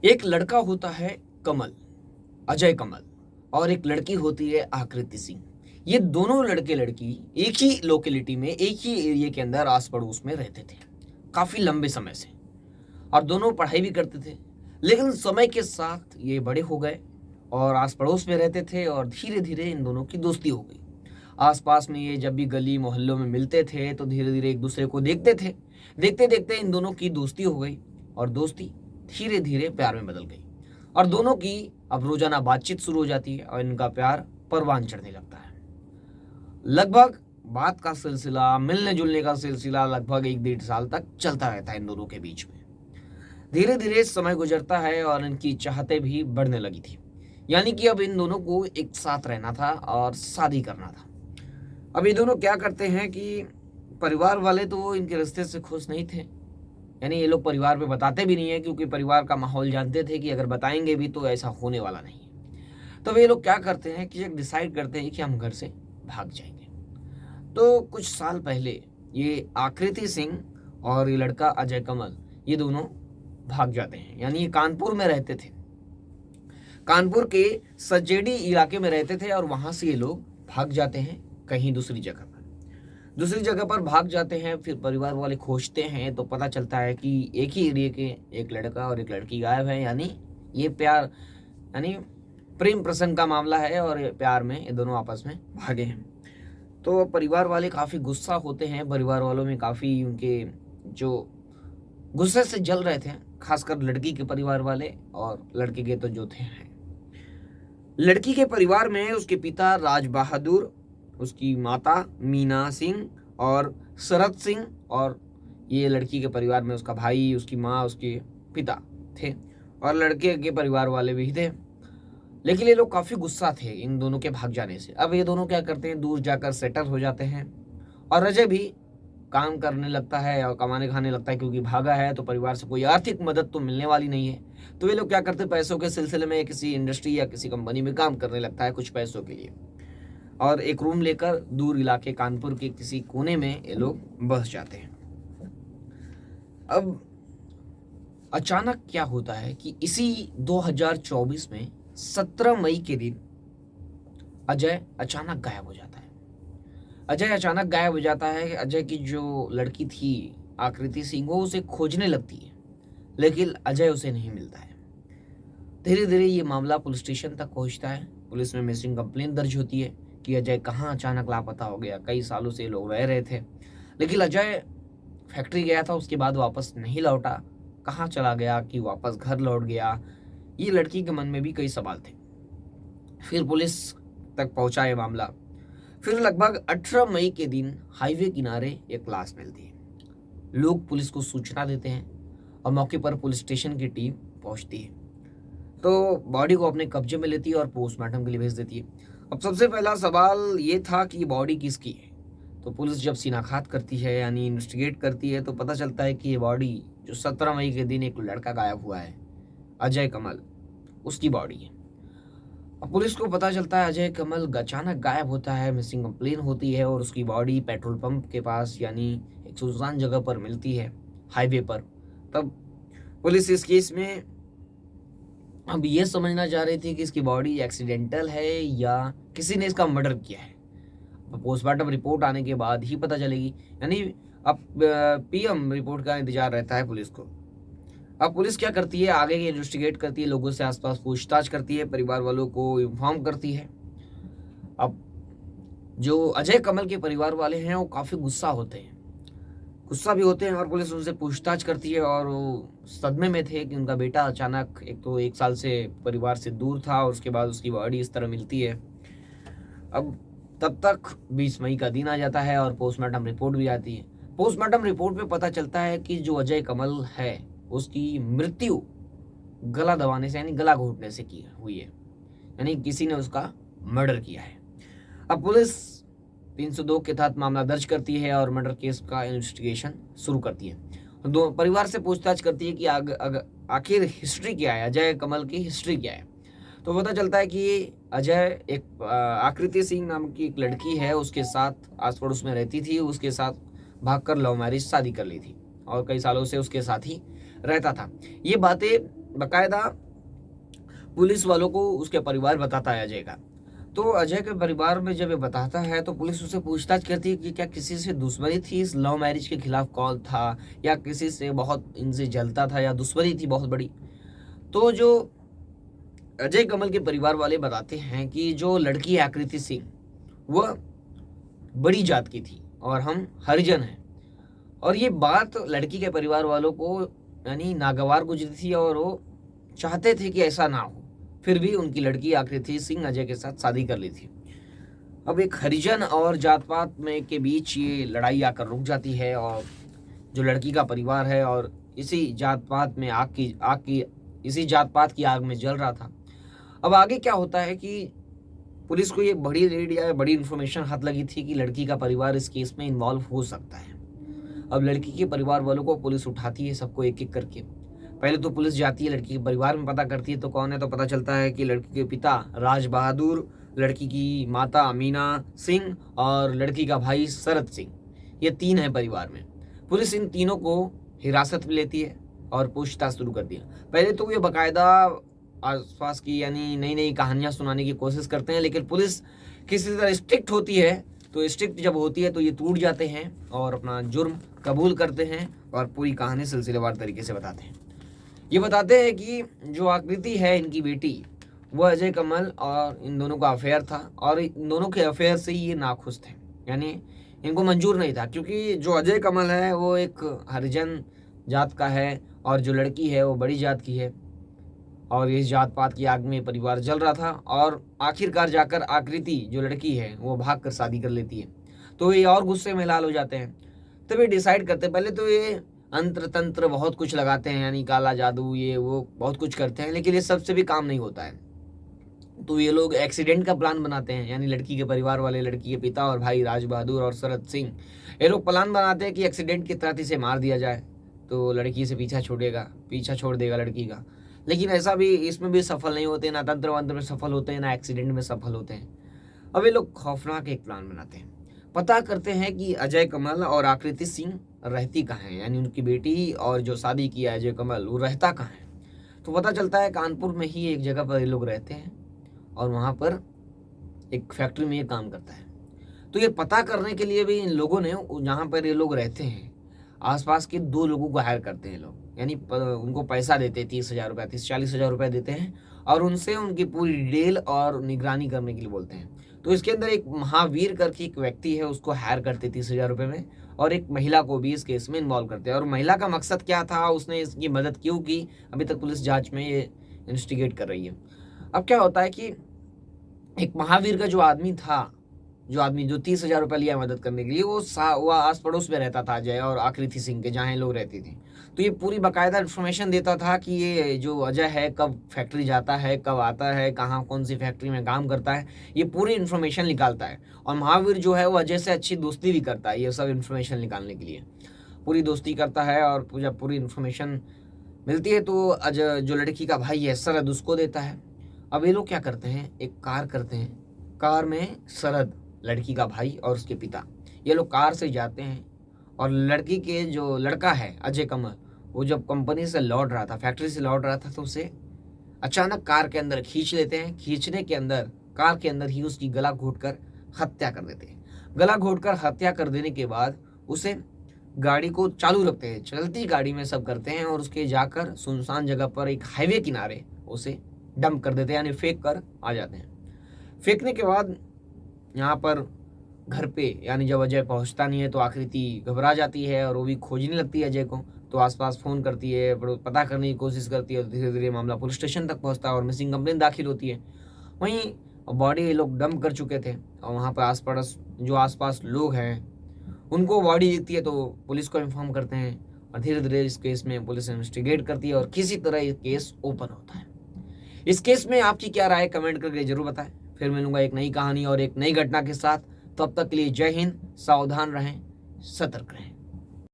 एक लड़का होता है कमल, अजय कमल, और एक लड़की होती है आकृति सिंह। ये दोनों लड़के लड़की एक ही लोकेलिटी में, एक ही एरिया के अंदर आस पड़ोस में रहते थे काफी लंबे समय से, और दोनों पढ़ाई भी करते थे। लेकिन समय के साथ ये बड़े हो गए और आस पड़ोस में रहते थे, और धीरे धीरे इन दोनों की दोस्ती हो गई। आसपास में ये जब भी गली मोहल्लों में मिलते थे तो धीरे धीरे एक दूसरे को देखते थे। देखते देखते इन दोनों की दोस्ती हो गई, और दोस्ती धीरे धीरे प्यार में बदल गई, और दोनों की अब रोजाना बातचीत शुरू हो जाती है, और इनका प्यार परवान चढ़ने लगता है। लगभग बात का सिलसिला, मिलने जुलने का सिलसिला लगभग 1 डेढ़ साल तक चलता रहता है इन दोनों के बीच में। धीरे धीरे समय गुजरता है और इनकी चाहतें भी बढ़ने लगी थी। यानी कि अब इन दोनों को एक साथ रहना था और शादी करना था। अब ये दोनों क्या करते हैं कि परिवार वाले तो इनके रिश्ते से खुश नहीं थे। यानी ये लोग परिवार में बताते भी नहीं है, क्योंकि परिवार का माहौल जानते थे कि अगर बताएंगे भी तो ऐसा होने वाला नहीं है। तो वे लोग क्या करते हैं कि एक डिसाइड करते हैं कि हम घर से भाग जाएंगे। तो कुछ साल पहले ये आकृति सिंह और ये लड़का अजय कमल, ये दोनों भाग जाते हैं। यानी ये कानपुर में रहते थे, कानपुर के सजेडी इलाके में रहते थे, और वहां से ये लोग भाग जाते हैं कहीं दूसरी जगह पर भाग जाते हैं। फिर परिवार वाले खोजते हैं तो पता चलता है कि एक ही एरिया के एक लड़का और एक लड़की गायब है। यानी ये प्यार, यानी प्रेम प्रसंग का मामला है, और प्यार में ये दोनों आपस में भागे हैं। तो परिवार वाले काफ़ी गुस्सा होते हैं। परिवार वालों में काफ़ी उनके जो गुस्से से जल रहे थे, खासकर लड़की के परिवार वाले, और लड़के के तो जो थे हैं। लड़की के परिवार में उसके पिता राज बहादुर, उसकी माता मीना सिंह और शरद सिंह, और ये लड़की के परिवार में उसका भाई, उसकी माँ, उसके पिता थे, और लड़के के परिवार वाले भी थे। लेकिन ये लोग काफ़ी गुस्सा थे इन दोनों के भाग जाने से। अब ये दोनों क्या करते हैं, दूर जाकर सेटल हो जाते हैं, और अजय भी काम करने लगता है और कमाने खाने लगता है, क्योंकि भागा है तो परिवार से कोई आर्थिक मदद तो मिलने वाली नहीं है। तो ये लोग क्या करते हैं, पैसों के सिलसिले में किसी इंडस्ट्री या किसी कंपनी में काम करने लगता है कुछ पैसों के लिए, और एक रूम लेकर दूर इलाके कानपुर के किसी कोने में ये लोग बस जाते हैं। अब अचानक क्या होता है कि इसी 2024 में 17 मई के दिन अजय अचानक गायब हो जाता है। अजय अचानक गायब हो जाता है। अजय की जो लड़की थी आकृति सिंह, वो उसे खोजने लगती है, लेकिन अजय उसे नहीं मिलता है। धीरे धीरे ये मामला पुलिस स्टेशन तक पहुंचता है। पुलिस में मिसिंग कंप्लेंट दर्ज होती है कि अजय कहाँ अचानक लापता हो गया। कई सालों से लोग रह रहे थे, लेकिन अजय फैक्ट्री गया था, उसके बाद वापस नहीं लौटा। कहाँ चला गया, कि वापस घर लौट गया, ये लड़की के मन में भी कई सवाल थे। फिर पुलिस तक पहुंचा ये मामला। फिर लगभग 18 मई के दिन हाईवे किनारे एक लाश मिलती है। लोग पुलिस को सूचना देते हैं, और मौके पर पुलिस स्टेशन की टीम पहुंचती है, तो बॉडी को अपने कब्जे में लेती है और पोस्टमार्टम के लिए भेज देती है। अब सबसे पहला सवाल ये था कि बॉडी किसकी है। तो पुलिस जब सीनाखात करती है, यानी इन्वेस्टिगेट करती है, तो पता चलता है कि ये बॉडी जो 17 मई के दिन एक लड़का गायब हुआ है, अजय कमल, उसकी बॉडी है। अब पुलिस को पता चलता है अजय कमल अचानक गायब होता है, मिसिंग कंप्लेन होती है, और उसकी बॉडी पेट्रोल पंप के पास, यानी एक सुनसान जगह पर मिलती है, हाईवे पर। तब पुलिस इस केस में अब ये समझना चाह रही थी कि इसकी बॉडी एक्सीडेंटल है या किसी ने इसका मर्डर किया है। पोस्टमार्टम रिपोर्ट आने के बाद ही पता चलेगी। यानी अब पीएम रिपोर्ट का इंतजार रहता है पुलिस को। अब पुलिस क्या करती है, आगे की इन्वेस्टिगेट करती है, लोगों से आसपास पूछताछ करती है, परिवार वालों को इन्फॉर्म करती है। अब जो अजय कमल के परिवार वाले हैं वो काफ़ी गुस्सा भी होते हैं, और पुलिस उनसे पूछताछ करती है, और वो सदमे में थे कि उनका बेटा अचानक, एक तो 1 साल से परिवार से दूर था, और उसके बाद उसकी बॉडी इस तरह मिलती है। अब तब तक 20 मई का दिन आ जाता है, और पोस्टमार्टम रिपोर्ट भी आती है। पोस्टमार्टम रिपोर्ट में पता चलता है कि जो अजय कमल है उसकी मृत्यु गला दबाने से, यानी गला घोटने से की हुई है, यानी किसी ने उसका मर्डर किया है। अब पुलिस 302 के तहत मामला दर्ज करती है और मर्डर केस का इन्वेस्टिगेशन शुरू करती है। दो परिवार से पूछताछ करती है कि आखिर हिस्ट्री क्या है, अजय कमल की हिस्ट्री क्या है। तो पता चलता है कि अजय एक आकृति सिंह नाम की एक लड़की है, उसके साथ आस पड़ोस में रहती थी, उसके साथ भागकर लव मैरिज शादी कर ली थी, और कई सालों से उसके साथ ही रहता था। ये बातें बकायदा पुलिस वालों को उसके परिवार बताता है अजय का। तो अजय के परिवार में जब ये बताता है तो पुलिस उससे पूछताछ करती है कि क्या किसी से दुश्मनी थी, इस लव मैरिज के खिलाफ कॉल था, या किसी से बहुत इनसे जलता था, या दुश्मनी थी बहुत बड़ी। तो जो अजय कमल के परिवार वाले बताते हैं कि जो लड़की आकृति सिंह वह बड़ी जात की थी और हम हरिजन हैं, और ये बात लड़की के परिवार वालों को यानी नागवार गुजरी थी और वो चाहते थे कि ऐसा ना हो। फिर भी उनकी लड़की आकृति सिंह अजय के साथ शादी कर ली थी। अब एक हरिजन और जात पात में के बीच ये लड़ाई आकर रुक जाती है, और जो लड़की का परिवार है और इसी जात पात में इसी जात पात की आग में जल रहा था। अब आगे क्या होता है कि पुलिस को ये बड़ी लीड या बड़ी इंफॉर्मेशन हाथ लगी थी कि लड़की का परिवार इस केस में इन्वॉल्व हो सकता है। अब लड़की के परिवार वालों को पुलिस उठाती है, सबको एक एक करके। पहले तो पुलिस जाती है लड़की के परिवार में, पता करती है तो कौन है, तो पता चलता है कि लड़की के पिता राज बहादुर, लड़की की माता अमीना सिंह और लड़की का भाई शरद सिंह, ये 3 हैं परिवार में। पुलिस इन तीनों को हिरासत में लेती है और पूछताछ शुरू कर दिया। पहले तो ये बाकायदा आसपास की यानी नई नई कहानियां सुनाने की कोशिश करते हैं, लेकिन पुलिस किसी तरह स्ट्रिक्ट होती है। तो स्ट्रिक्ट जब होती है तो ये टूट जाते हैं और अपना जुर्म कबूल करते हैं और पूरी कहानी सिलसिलेवार तरीके से बताते हैं। ये बताते हैं कि जो आकृति है इनकी बेटी, वह अजय कमल और इन दोनों का अफेयर था, और इन दोनों के अफेयर से ही ये नाखुश थे, यानी इनको मंजूर नहीं था। क्योंकि जो अजय कमल है वो एक हरिजन जात का है और जो लड़की है वो बड़ी जात की है, और इस जात पात की आग में परिवार जल रहा था। और आखिरकार जाकर आकृति जो लड़की है वो भाग कर शादी कर लेती है। तो ये और गुस्से में लाल हो जाते हैं। तब ये डिसाइड करते हैं, पहले तो ये अंत्र तंत्र बहुत कुछ लगाते हैं, यानी काला जादू ये वो बहुत कुछ करते हैं, लेकिन ये सबसे भी काम नहीं होता है। तो ये लोग एक्सीडेंट का प्लान बनाते हैं, यानी लड़की के परिवार वाले, लड़की के पिता और भाई राज बहादुर और शरद सिंह, ये लोग प्लान बनाते हैं कि एक्सीडेंट की तरह इसे मार दिया जाए तो लड़की से पीछा छोड़ देगा लड़की का। लेकिन ऐसा भी इसमें भी सफल नहीं होते, ना तंत्र वंत्र में सफल होते हैं, ना एक्सीडेंट में सफल होते हैं। अब ये लोग खौफनाक एक प्लान बनाते हैं। पता करते हैं कि अजय कमल और आकृति सिंह रहती कहाँ है, यानी उनकी बेटी और जो शादी किया अजय कमल वो रहता कहाँ है। तो पता चलता है कानपुर में ही एक जगह पर ये लोग रहते हैं और वहाँ पर एक फैक्ट्री में ये काम करता है। तो ये पता करने के लिए भी इन लोगों ने जहाँ पर ये लोग रहते हैं आसपास के 2 लोगों को हायर करते हैं लोग, यानी उनको पैसा देते हैं 30,000 रुपये 40,000 रुपये देते हैं, और उनसे उनकी पूरी डिटेल और निगरानी करने के लिए बोलते हैं। तो इसके अंदर एक महावीर करके एक व्यक्ति है, उसको हायर करते 30,000 रुपये में, और एक महिला को भी इस केस में इन्वॉल्व करते हैं। और महिला का मकसद क्या था, उसने इसकी मदद क्यों की, अभी तक पुलिस जांच में ये इन्वेस्टिगेट कर रही है। अब क्या होता है कि एक महावीर का जो आदमी जो 30,000 रुपये लिया मदद करने के लिए, वो आस पड़ोस में रहता था अजय और आकृति सिंह के, जहाँ लोग रहती थी। तो ये पूरी बाकायदा इन्फॉर्मेशन देता था कि ये जो अजय है कब फैक्ट्री जाता है, कब आता है, कहाँ कौन सी फैक्ट्री में काम करता है, ये पूरी इन्फॉर्मेशन निकालता है। और महावीर जो है वो अजय से अच्छी दोस्ती भी करता है, ये सब इन्फॉर्मेशन निकालने के लिए पूरी दोस्ती करता है। और जब पूरी इन्फॉर्मेशन मिलती है तो अजय जो लड़की का भाई है शरद, उसको देता है। अब ये लोग क्या करते हैं, एक कार करते हैं, कार में शरद लड़की का भाई और उसके पिता, ये लोग कार से जाते हैं। और लड़की के जो लड़का है अजय कमल, वो जब कंपनी से लौट रहा था, फैक्ट्री से लौट रहा था, तो उसे अचानक कार के अंदर खींच लेते हैं। खींचने के अंदर कार के अंदर ही उसकी गला घोंटकर हत्या कर देते हैं। गला घोंटकर हत्या कर देने के बाद उसे गाड़ी को चालू रखते हैं, चलती गाड़ी में सब करते हैं, और उसके जाकर सुनसान जगह पर एक हाईवे किनारे उसे डंप कर देते हैं, यानी फेंक कर आ जाते हैं। फेंकने के बाद यहाँ पर घर पे, यानी जब अजय पहुँचता नहीं है तो आकृति घबरा जाती है और वो भी खोजने लगती है अजय को। तो आसपास फ़ोन करती है, पता करने की कोशिश करती है, तो धीरे धीरे मामला पुलिस स्टेशन तक पहुँचता है और मिसिंग कंप्लेन दाखिल होती है। वहीं बॉडी ये लोग डंप कर चुके थे, और वहाँ पर आसपास लोग हैं उनको बॉडी दिखती है तो पुलिस को इन्फॉर्म करते हैं, और धीरे धीरे इस केस में पुलिस इन्वेस्टिगेट करती है और किसी तरह ये केस ओपन होता है। इस केस में आपकी क्या राय, कमेंट करके जरूर बताएं। फिर मिलूंगा एक नई कहानी और एक नई घटना के साथ। तब तक के लिए जय हिंद, सावधान रहें, सतर्क रहें।